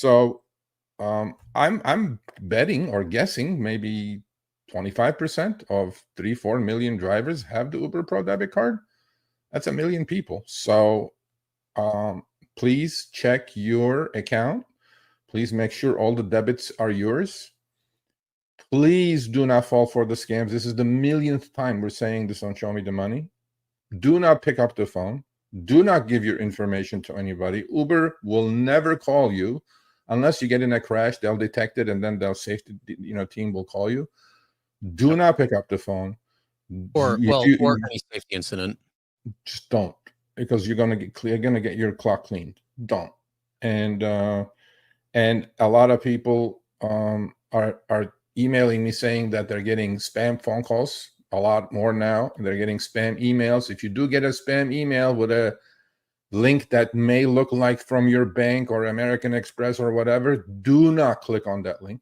So I'm betting or guessing maybe 25% of 3-4 million drivers have the Uber Pro debit card. That's a million people. So please check your account. Please make sure all the debits are yours. Please do not fall for the scams. This is the millionth time we're saying this on Show Me the Money. Do not pick up the phone. Do not give your information to anybody. Uber will never call you unless you get in a crash. They'll detect it, and then their safety team will call you. Do not pick up the phone. Or any safety incident. Just don't, because you're gonna get your clock cleaned. Don't. And a lot of people are emailing me saying that they're getting spam phone calls a lot more now. They're getting spam emails. If you do get a spam email with a link that may look like from your bank or American Express or whatever, do not click on that link.